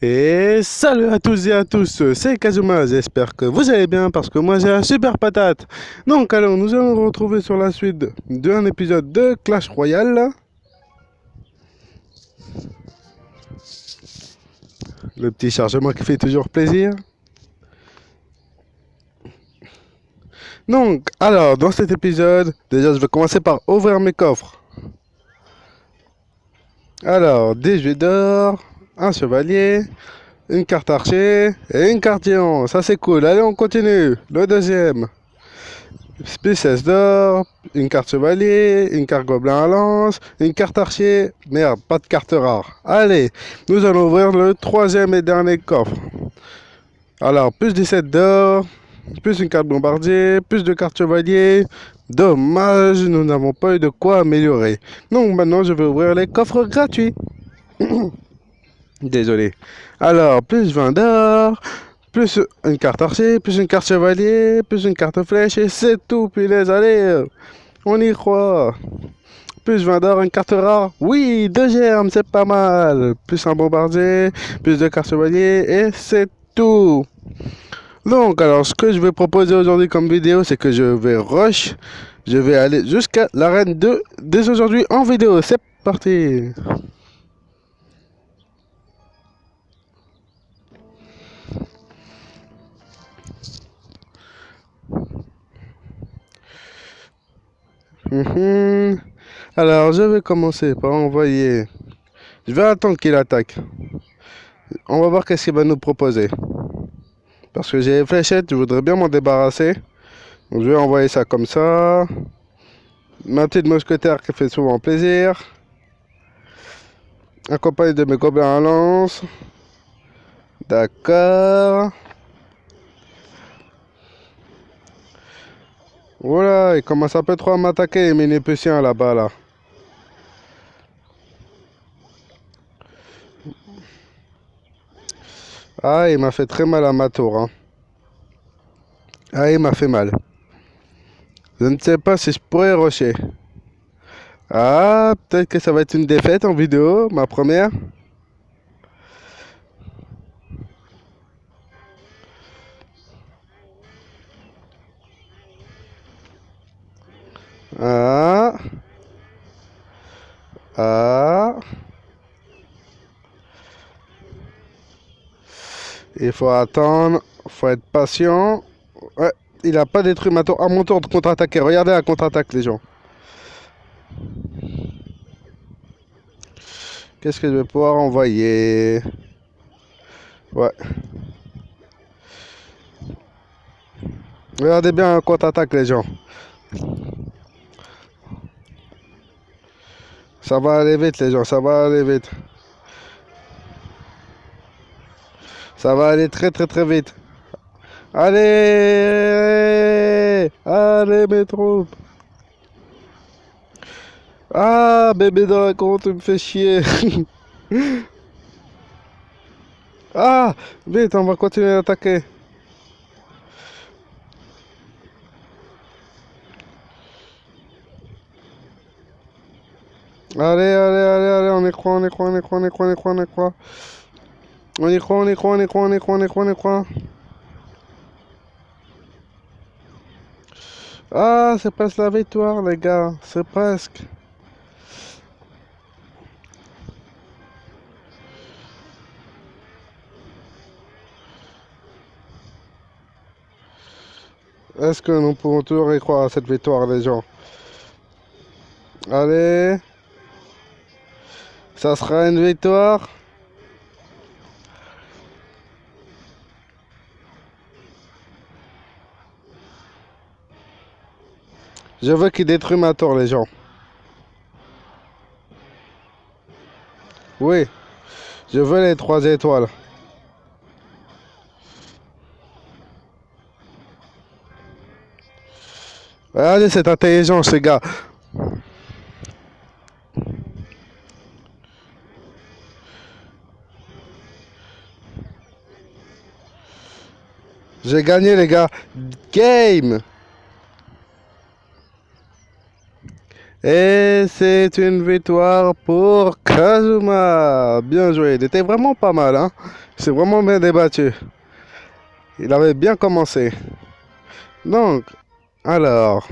Et salut à tous et à tous, c'est Kazuma, j'espère que vous allez bien parce que moi j'ai un super patate. Donc alors nous allons nous retrouver sur la suite d'un épisode de Clash Royale. Le petit chargement qui fait toujours plaisir. Donc alors dans cet épisode, déjà je vais commencer par ouvrir mes coffres. Alors des jeux d'or, un chevalier, une carte archer et une carte géant. Ça c'est cool, allez on continue. Le deuxième. Spéciès d'or, une carte chevalier, une carte gobelin à lance, une carte archer. Merde, pas de carte rare. Allez, nous allons ouvrir le troisième et dernier coffre. Alors, plus 17 d'or, plus une carte bombardier, plus de cartes chevalier. Dommage, nous n'avons pas eu de quoi améliorer. Donc maintenant, je vais ouvrir les coffres gratuits. Désolé. Alors, plus 20 d'or, plus une carte archer, plus une carte chevalier, plus une carte flèche, et c'est tout, puis les allez, on y croit. Plus 20 d'or, une carte rare. Oui, deux germes, c'est pas mal. Plus un bombardier, plus de cartes chevalier, et c'est tout. Donc, alors, ce que je vais proposer aujourd'hui comme vidéo, c'est que je vais rush. Je vais aller jusqu'à l'arène 2 dès aujourd'hui en vidéo. C'est parti. Mhm. Alors, je vais commencer par envoyer. Je vais attendre qu'il attaque. On va voir qu'est-ce qu'il va nous proposer. Parce que j'ai les fléchettes, je voudrais bien m'en débarrasser. Donc, je vais envoyer ça comme ça. Ma petite mousquetaire qui fait souvent plaisir. Accompagné de mes gobelins à lance. D'accord. Voilà, il commence un peu trop à m'attaquer, les mini-puciens là-bas, là. Ah, il m'a fait très mal à ma tour, hein. Ah, il m'a fait mal. Je ne sais pas si je pourrais rusher. Ah, peut-être que ça va être une défaite en vidéo, ma première. Ah, ah. Il faut attendre, faut être patient. Ouais, il a pas détruit ma tour. À mon tour de contre-attaquer. Regardez la contre-attaque, les gens. Qu'est-ce que je vais pouvoir envoyer? Ouais. Regardez bien la contre-attaque, les gens. Ça va aller vite, les gens. Ça va aller vite. Ça va aller très, très, très vite. Allez! Allez, mes troupes! Ah, bébé dragon, tu me fais chier. Ah, vite, on va continuer d'attaquer. Allez, allez, allez, allez, on y croit, on y croit, on y croit, on y croit, on y croit, on y croit. On y croit, on y croit, on y croit, on y croit, on y croit, on y croit. Ah, c'est presque la victoire, les gars. C'est presque. Est-ce que nous pouvons toujours y croire à cette victoire, les gens? Allez, ça sera une victoire. Je veux qu'il détruise ma tour, les gens. Oui, je veux les 3 étoiles. Regardez cette intelligence, les gars. J'ai gagné, les gars. Game. Et c'est une victoire pour Kazuma. Bien joué. Il était vraiment pas mal, hein. C'est vraiment bien débattu. Il avait bien commencé. Donc, alors,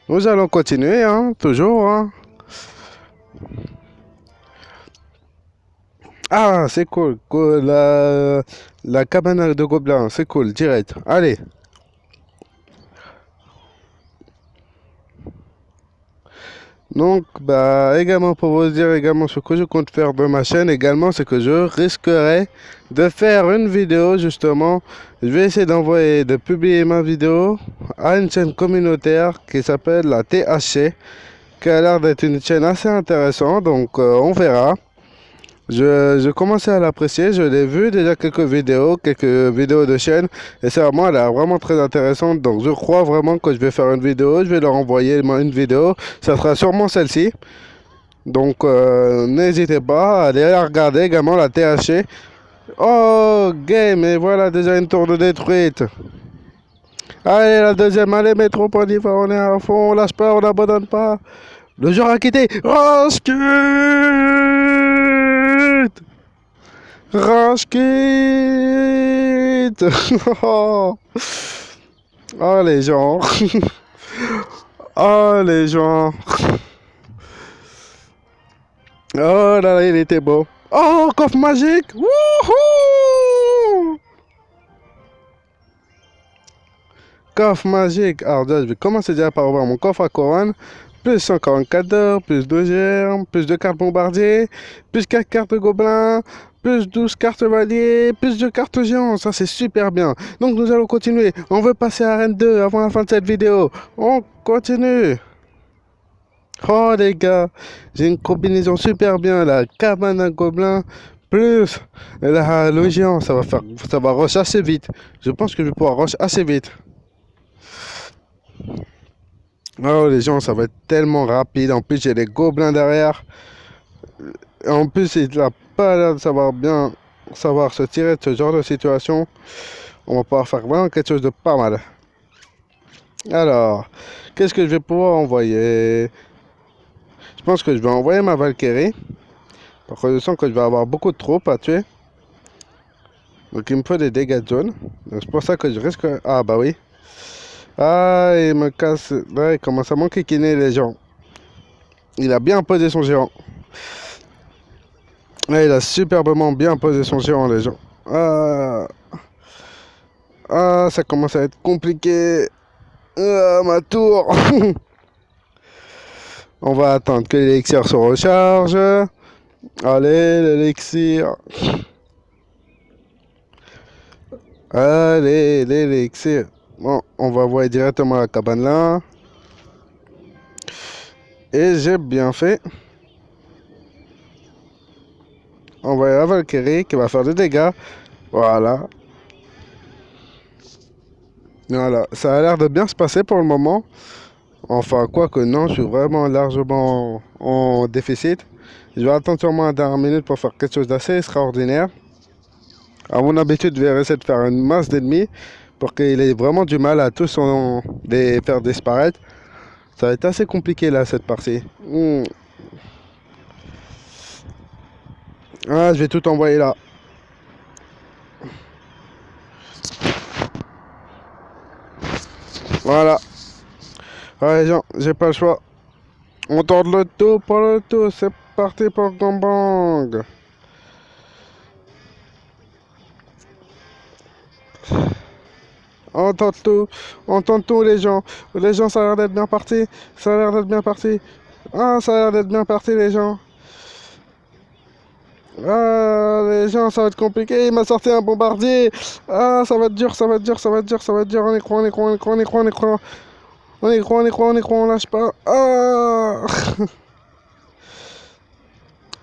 nous allons continuer, hein, toujours, hein. Ah, c'est cool, cool. La cabane de gobelins, c'est cool, direct. Allez. Donc, bah, également pour vous dire également ce que je compte faire de ma chaîne, également, c'est que je risquerai de faire une vidéo, justement. Je vais essayer d'envoyer, de publier ma vidéo à une chaîne communautaire qui s'appelle la THC, qui a l'air d'être une chaîne assez intéressante, donc on verra. Je commençais à l'apprécier, je l'ai vu déjà quelques vidéos de chaîne, et c'est vraiment, elle est vraiment très intéressante, donc je crois vraiment que je vais faire une vidéo, je vais leur envoyer une vidéo, ça sera sûrement celle-ci, donc n'hésitez pas à aller la regarder également la THC. Oh, game, et voilà déjà une tour de détruite. Allez, la deuxième, allez, métro, on y va, on est à fond, on lâche pas, on n'abandonne pas. Le joueur a quitté. Rashkit. Rashkit. Oh, les gens. Oh, les gens. Oh là là, il était beau. Oh, coffre magique. Wouhou. Coffre magique. Alors déjà, je vais commencer déjà par ouvrir mon coffre à couronne. Plus 144 d'or, plus 2 germes, plus 2 cartes bombardier, plus 4 cartes gobelins, plus 12 cartes chevalier, plus 2 cartes géants. Ça, c'est super bien. Donc, nous allons continuer. On veut passer à Arène 2 avant la fin de cette vidéo. On continue. Oh, les gars, j'ai une combinaison super bien. La cabane à gobelins, plus le géant. Ça va rush assez vite. Je pense que je vais pouvoir rush assez vite. Oh, les gens, ça va être tellement rapide. En plus, j'ai les gobelins derrière. Et en plus, il n'a pas l'air de savoir se tirer de ce genre de situation. On va pouvoir faire vraiment quelque chose de pas mal. Alors, qu'est-ce que je vais pouvoir envoyer? Je pense que je vais envoyer ma Valkyrie. Parce que je sens que je vais avoir beaucoup de troupes à tuer. Donc, il me faut des dégâts de zone. Donc, c'est pour ça que je risque... Ah, bah oui. Ah, il me casse... Là, il commence à m'enquiquiner les gens. Il a bien posé son géant. Là, il a superbement bien posé son géant, les gens. Ça commence à être compliqué. Ah, ma tour. On va attendre que l'élixir se recharge. Allez, l'élixir. Allez, l'élixir. Bon, on va voir directement la cabane là. Et j'ai bien fait. On va y la Valkyrie qui va faire des dégâts. Voilà. Voilà, ça a l'air de bien se passer pour le moment. Enfin, quoi que non, je suis vraiment largement en déficit. Je vais attendre sûrement la dernière minute pour faire quelque chose d'assez extraordinaire. À mon habitude, je vais essayer de faire une masse d'ennemis pour qu'il ait vraiment du mal à tous les faire disparaître. Ça va être assez compliqué là, cette partie. Ah, je vais tout envoyer là. Voilà. Ouais, les gens, j'ai pas le choix. On tente le tout pour le tout. C'est parti pour Gambang. On tente tout les gens. Les gens, ça a l'air d'être bien parti. Ça a l'air d'être bien parti. Ah, ça a l'air d'être bien parti les gens. Ah, les gens, ça va être compliqué. Il m'a sorti un bombardier. Ah, ça va être dur, ça va être dur, ça va être dur, ça va être dur. On y croit, on y croit, on y croit, on y croit, on y croit. On y croit, on y croit, on y croit, on lâche pas. Ah,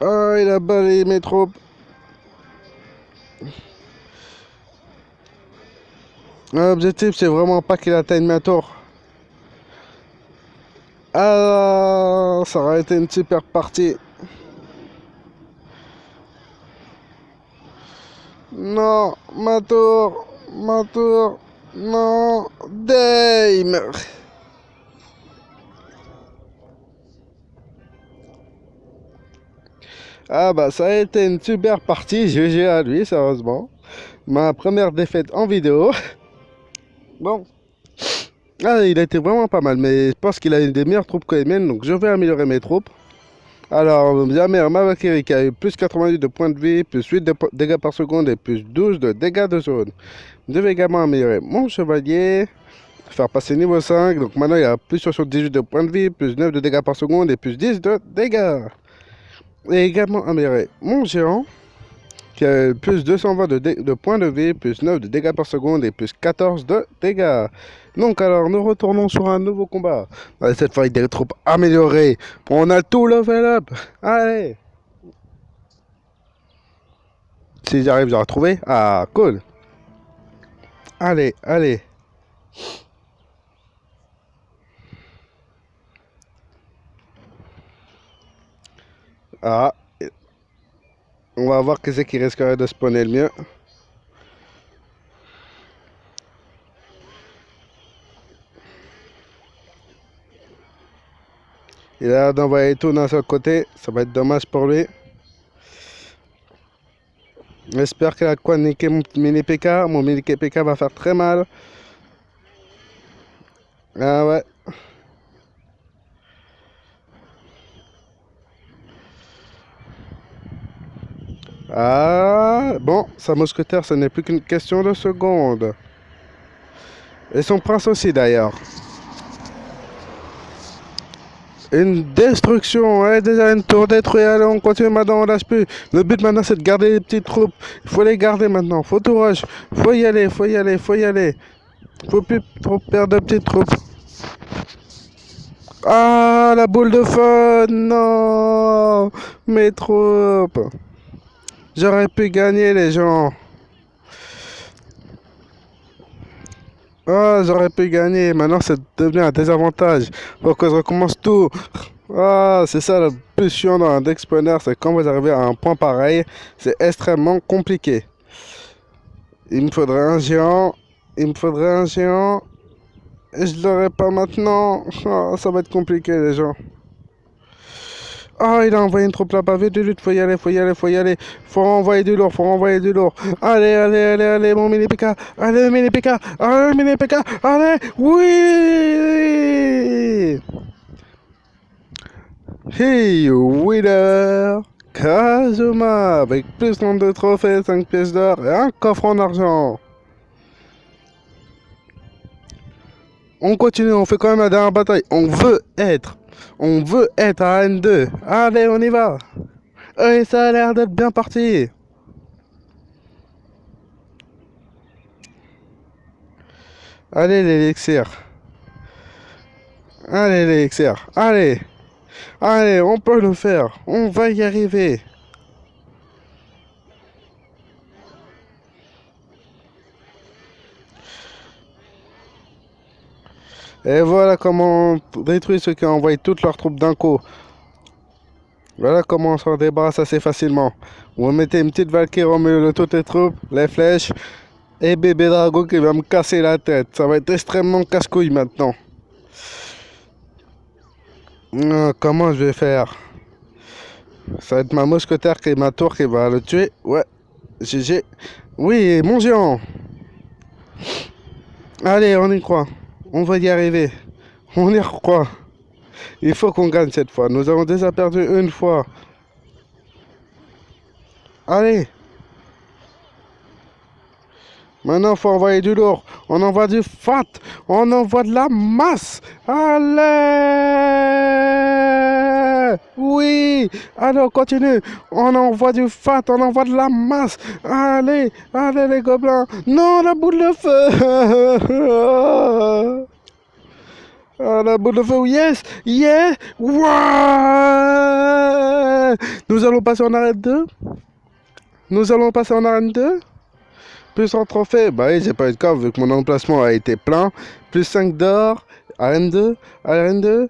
ah, il a balayé mes troupes. L'objectif, c'est vraiment pas qu'il atteigne ma tour. Ah, ça aurait été une super partie. Non, ma tour, non, Dame. Ah bah ça a été une super partie, GG à lui, sérieusement. Ma première défaite en vidéo. Bon. Ah, il a été vraiment pas mal, mais je pense qu'il a une des meilleures troupes que les miennes, donc je vais améliorer mes troupes. Alors, Zamer Mavakiri qui a eu plus 88 de points de vie, plus 8 de dégâts par seconde et plus 12 de dégâts de zone. Je vais également améliorer mon chevalier, faire passer niveau 5, donc maintenant il a plus 78 de points de vie, plus 9 de dégâts par seconde et plus 10 de dégâts. Et également améliorer mon géant, qui a plus 220 de points de vie, plus 9 de dégâts par seconde et plus 14 de dégâts. Donc alors, nous retournons sur un nouveau combat. Allez, cette fois avec des troupes améliorées. On a tout level up. Allez. Si j'arrive à retrouver. Ah, cool. Allez, allez. Ah. On va voir qui c'est qui risquerait de spawner le mieux. Il a l'air d'envoyer tout d'un seul côté. Ça va être dommage pour lui. J'espère qu'il a quoi niquer mon mini PK. Mon mini PK va faire très mal. Ah ouais. Ah, bon, sa mousquetaire, ce n'est plus qu'une question de secondes. Et son prince aussi, d'ailleurs. Une destruction, ouais, déjà une tour détruite, allez, on continue maintenant, on lâche plus. Le but maintenant, c'est de garder les petites troupes. Il faut les garder maintenant, faut tout rush. Faut y aller, faut y aller, faut y aller. Faut plus trop perdre de petites troupes. Ah, la boule de feu, non. Mes troupes. J'aurais pu gagner, les gens. Ah, j'aurais pu gagner. Maintenant, c'est devenu un désavantage. Faut que je recommence tout. Ah, c'est ça le plus chiant dans un deck spawner, c'est quand vous arrivez à un point pareil, c'est extrêmement compliqué. Il me faudrait un géant. Il me faudrait un géant. Et je l'aurai pas maintenant. Ah, ça va être compliqué, les gens. Ah, il a envoyé une troupe là-bas. Vite, vite, faut y aller, faut y aller, faut y aller. Faut envoyer du lourd, faut envoyer du lourd. Allez, allez, allez, allez, mon mini PK. Allez, mini PK. Allez, mini PK. Allez, oui. Hey, winner. Kazuma, avec plus 32 trophées, 5 pièces d'or et un coffre en argent. On continue, on fait quand même la dernière bataille. On veut être à N2. Allez, on y va. Et ça a l'air d'être bien parti. Allez, l'élixir. Allez, l'élixir. Allez. Allez, on peut le faire. On va y arriver. Et voilà comment on détruit ceux qui ont envoyé toutes leurs troupes d'un coup. Voilà comment on s'en débarrasse assez facilement. Vous mettez une petite Valkyrie au milieu de toutes les troupes, les flèches, et bébé dragon qui va me casser la tête. Ça va être extrêmement casse-couille maintenant. Comment je vais faire? Ça va être ma mousquetaire qui est ma tour qui va le tuer. Ouais, GG. Oui, mon géant. Allez, on y croit. On va y arriver. On y croit. Il faut qu'on gagne cette fois. Nous avons déjà perdu une fois. Allez. Maintenant, il faut envoyer du lourd. On envoie du fat. On envoie de la masse. Allez. Oui. Allez, on continue. On envoie du fat. On envoie de la masse. Allez. Allez, les gobelins. Non, la boule de feu. Ah, la boule de feu, yes, yes, ouais. Nous allons passer en arène 2. Nous allons passer en arène 2. Plus en trophée, bah oui, j'ai pas eu de corps vu que mon emplacement a été plein. Plus 5 d'or, arène 2, arène 2.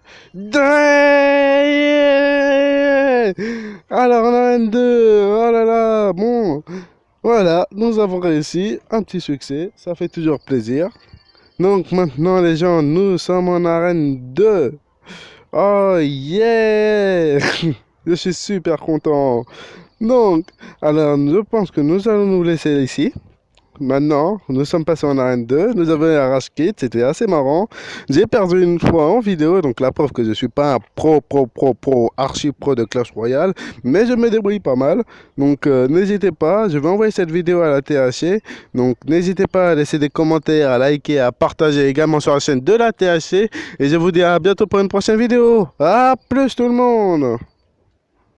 Alors en arène 2, oh là là, bon. Voilà, nous avons réussi, un petit succès, ça fait toujours plaisir. Donc maintenant les gens, nous sommes en arène 2. Oh yeah. Je suis super content. Donc, alors, je pense que nous allons nous laisser ici. Maintenant, nous sommes passés en arène 2, nous avons eu un rush kit, c'était assez marrant. J'ai perdu une fois en vidéo, donc la preuve que je suis pas un pro, archi pro de Clash Royale, mais je me débrouille pas mal. Donc n'hésitez pas, je vais envoyer cette vidéo à la THC, donc n'hésitez pas à laisser des commentaires, à liker, à partager également sur la chaîne de la THC, et je vous dis à bientôt pour une prochaine vidéo. À plus tout le monde!